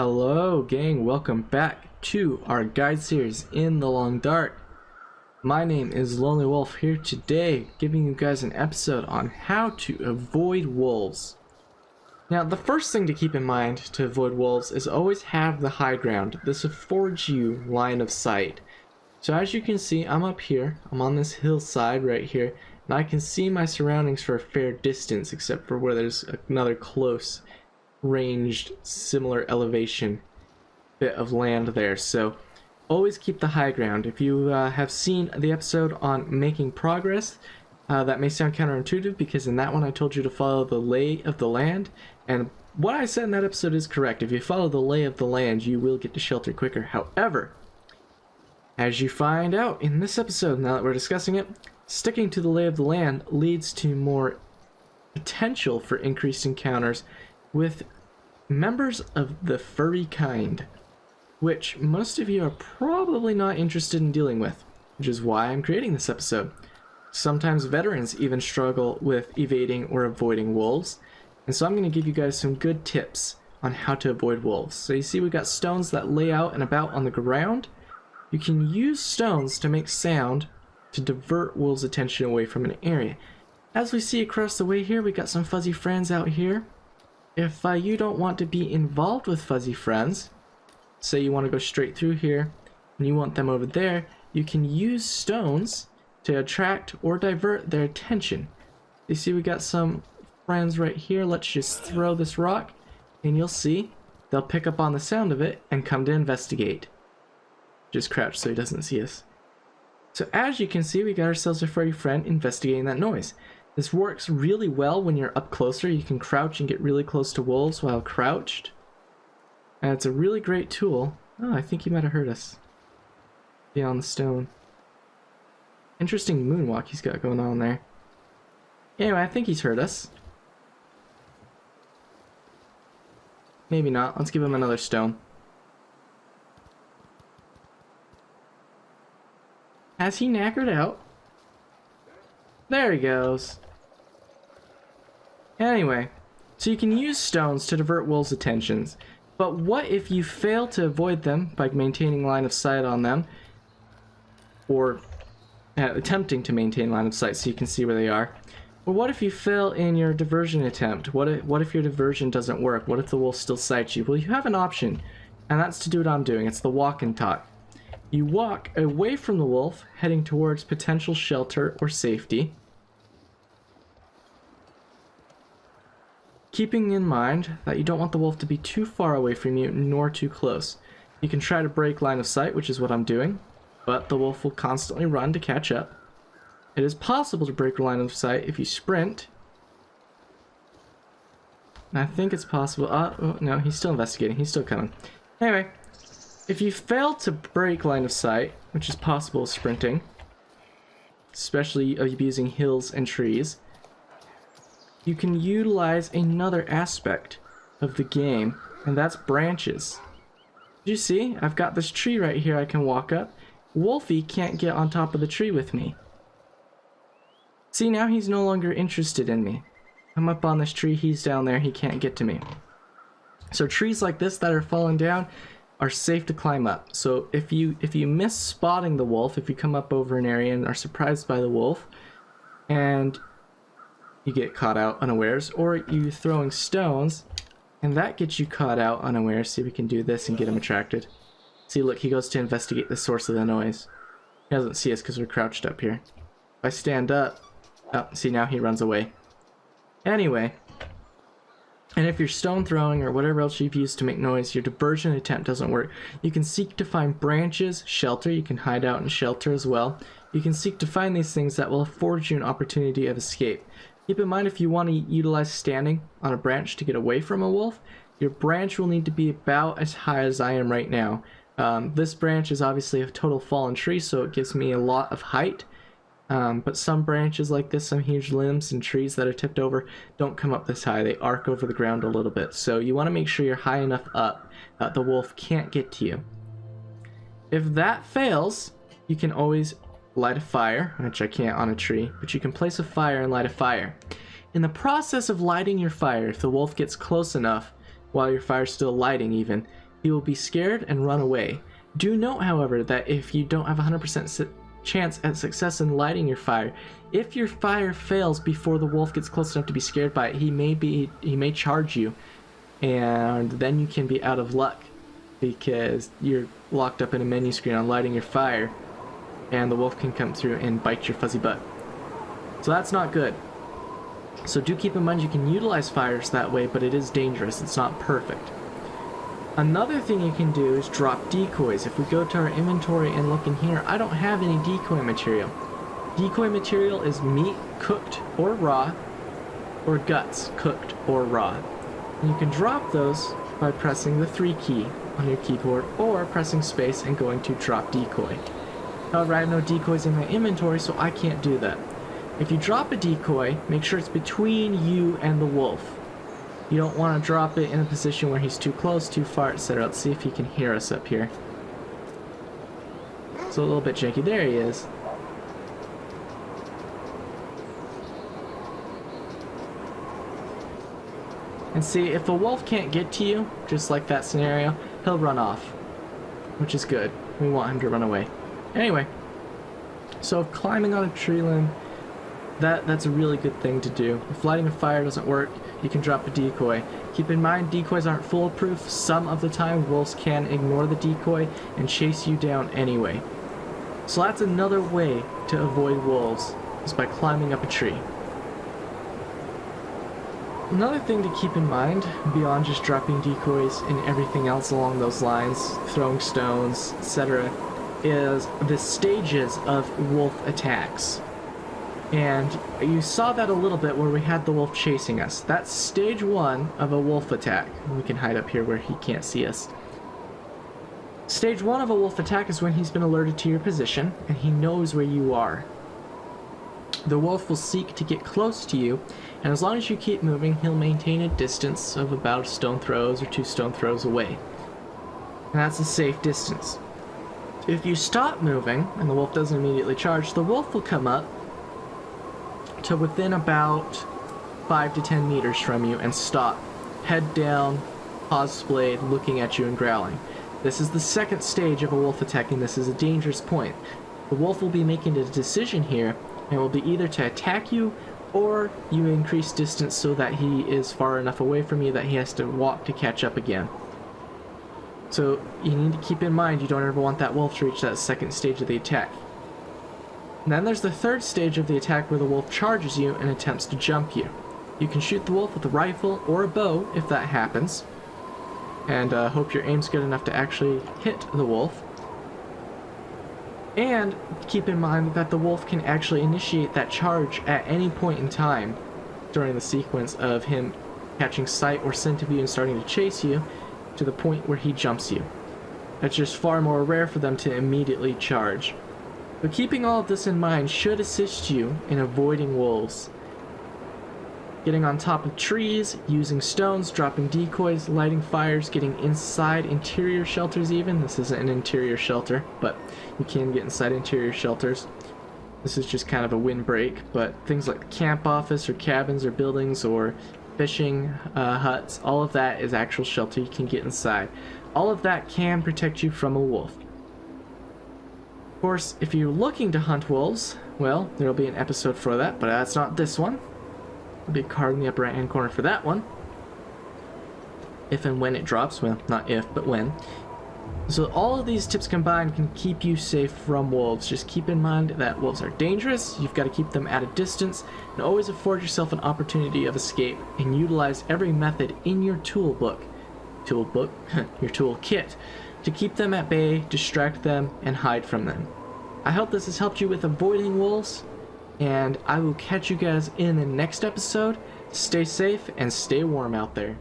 Hello gang, welcome back to our guide series in the long dark. My name is Lonelywolf here today, giving you guys an episode on how to avoid wolves. Now the first thing to keep in mind to avoid wolves is always have the high ground. This affords you line of sight. So as you can see, I'm up here, I'm on this hillside right here, and I can see my surroundings for a fair distance except for where there's another close ranged similar elevation bit of land there. So always keep the high ground. If you have seen the episode on making progress, that may sound counterintuitive because in that one I told you to follow the lay of the land, and what I said in that episode is correct. If you follow the lay of the land, you will get to shelter quicker. However, as you find out in this episode, now that we're discussing it, sticking to the lay of the land leads to more potential for increased encounters with members of the furry kind, which most of you are probably not interested in dealing with, which is why I'm creating this episode. Sometimes veterans even struggle with evading or avoiding wolves, and so I'm going to give you guys some good tips on how to avoid wolves. So you see we've got stones that lay out and about on the ground. You can use stones to make sound to divert wolves' attention away from an area. As we see across the way here, we got some fuzzy friends out here. If you don't want to be involved with fuzzy friends, say you want to go straight through here and you want them over there, you can use stones to attract or divert their attention. You see we got some friends right here. Let's just throw this rock and you'll see they'll pick up on the sound of it and come to investigate. Just crouch so he doesn't see us. So as you can see, we got ourselves a furry friend investigating that noise. This works really well when you're up closer. You can crouch and get really close to wolves while crouched. And it's a really great tool. Oh, I think he might have heard us. Beyond the stone. Interesting moonwalk he's got going on there. Anyway, I think he's heard us. Maybe not. Let's give him another stone. Has he knackered out? There he goes. Anyway, so you can use stones to divert wolves' attentions, but what if you fail to avoid them by maintaining line of sight on them, or attempting to maintain line of sight so you can see where they are? Or what if you fail in your diversion attempt? What if your diversion doesn't work? What if the wolf still sights you? Well, you have an option, and that's to do what I'm doing. It's the walk and talk. You walk away from the wolf, heading towards potential shelter or safety, keeping in mind that you don't want the wolf to be too far away from you nor too close. You can try to break line of sight, which is what I'm doing, but the wolf will constantly run to catch up. It is possible to break line of sight if you sprint. I think it's possible. Oh, no, he's still investigating. He's still coming. Anyway, if you fail to break line of sight, which is possible with sprinting, especially abusing hills and trees, you can utilize another aspect of the game, and that's branches. You see, I've got this tree right here I can walk up. Wolfie can't get on top of the tree with me. See, now he's no longer interested in me. I'm up on this tree, he's down there, he can't get to me. So trees like this that are falling down are safe to climb up. So if you miss spotting the wolf, if you come up over an area and are surprised by the wolf, and you get caught out unawares, or you throwing stones, and that gets you caught out unawares. See if we can do this and get him attracted. See, look, he goes to investigate the source of the noise. He doesn't see us because we're crouched up here. If I stand up, oh, see, now he runs away. Anyway, and if you're stone throwing or whatever else you've used to make noise, your diversion attempt doesn't work. You can seek to find branches, shelter. You can hide out in shelter as well. You can seek to find these things that will afford you an opportunity of escape. Keep in mind, if you want to utilize standing on a branch to get away from a wolf, your branch will need to be about as high as I am right now. This branch is obviously a total fallen tree, so it gives me a lot of height. But some branches like this, some huge limbs and trees that are tipped over, don't come up this high. They arc over the ground a little bit. So you want to make sure you're high enough up that the wolf can't get to you. If that fails, you can always light a fire, which I can't on a tree, but you can place a fire and light a fire. In the process of lighting your fire, if the wolf gets close enough, while your fire's still lighting even, he will be scared and run away. Do note, however, that if you don't have 100% chance at success in lighting your fire, if your fire fails before the wolf gets close enough to be scared by it, he may charge you, and then you can be out of luck because you're locked up in a menu screen on lighting your fire, and the wolf can come through and bite your fuzzy butt. So that's not good. So do keep in mind you can utilize fires that way, but it is dangerous. It's not perfect. Another thing you can do is drop decoys. If we go to our inventory and look in here, I don't have any decoy material. Decoy material is meat cooked or raw, or guts cooked or raw. And you can drop those by pressing the 3 key on your keyboard or pressing space and going to drop decoy. However, I have no decoys in my inventory, so I can't do that. If you drop a decoy, make sure it's between you and the wolf. You don't want to drop it in a position where he's too close, too far, etc. Let's see if he can hear us up here. It's a little bit janky. There he is. And see, if a wolf can't get to you, just like that scenario, he'll run off, which is good. We want him to run away. Anyway, so climbing on a tree limb, that's a really good thing to do. If lighting a fire doesn't work, you can drop a decoy. Keep in mind, decoys aren't foolproof. Some of the time, wolves can ignore the decoy and chase you down anyway. So that's another way to avoid wolves, is by climbing up a tree. Another thing to keep in mind, beyond just dropping decoys and everything else along those lines, throwing stones, etc., is the stages of wolf attacks. And you saw that a little bit where we had the wolf chasing us. That's stage 1 of a wolf attack. We can hide up here where he can't see us. Stage 1 of a wolf attack is when he's been alerted to your position and he knows where you are. The wolf will seek to get close to you, and as long as you keep moving, he'll maintain a distance of about a stone throws or 2 stone throws away. And that's a safe distance. If you stop moving and the wolf doesn't immediately charge, the wolf will come up to within about 5 to 10 meters from you and stop, head down, paws splayed, looking at you and growling. This is the second stage of a wolf attack, and this is a dangerous point. The wolf will be making a decision here, and will be either to attack you or you increase distance so that he is far enough away from you that he has to walk to catch up again. So you need to keep in mind you don't ever want that wolf to reach that second stage of the attack. And then there's the third stage of the attack where the wolf charges you and attempts to jump you. You can shoot the wolf with a rifle or a bow if that happens, and hope your aim's good enough to actually hit the wolf. And keep in mind that the wolf can actually initiate that charge at any point in time during the sequence of him catching sight or scent of you and starting to chase you to the point where he jumps you. It's just far more rare for them to immediately charge. But keeping all of this in mind should assist you in avoiding wolves. Getting on top of trees, using stones, dropping decoys, lighting fires, getting inside interior shelters even. This isn't an interior shelter, but you can get inside interior shelters. This is just kind of a windbreak, but things like camp office or cabins or buildings or fishing huts, all of that is actual shelter you can get inside. All of that can protect you from a wolf. Of course, if you're looking to hunt wolves, well, there'll be an episode for that, but that's not this one. A big card in the upper right hand corner for that one. If and when it drops, well, not if, but when. So all of these tips combined can keep you safe from wolves. Just keep in mind that wolves are dangerous, you've got to keep them at a distance, and always afford yourself an opportunity of escape, and utilize every method in your your toolkit, to keep them at bay, distract them, and hide from them. I hope this has helped you with avoiding wolves, and I will catch you guys in the next episode. Stay safe and stay warm out there.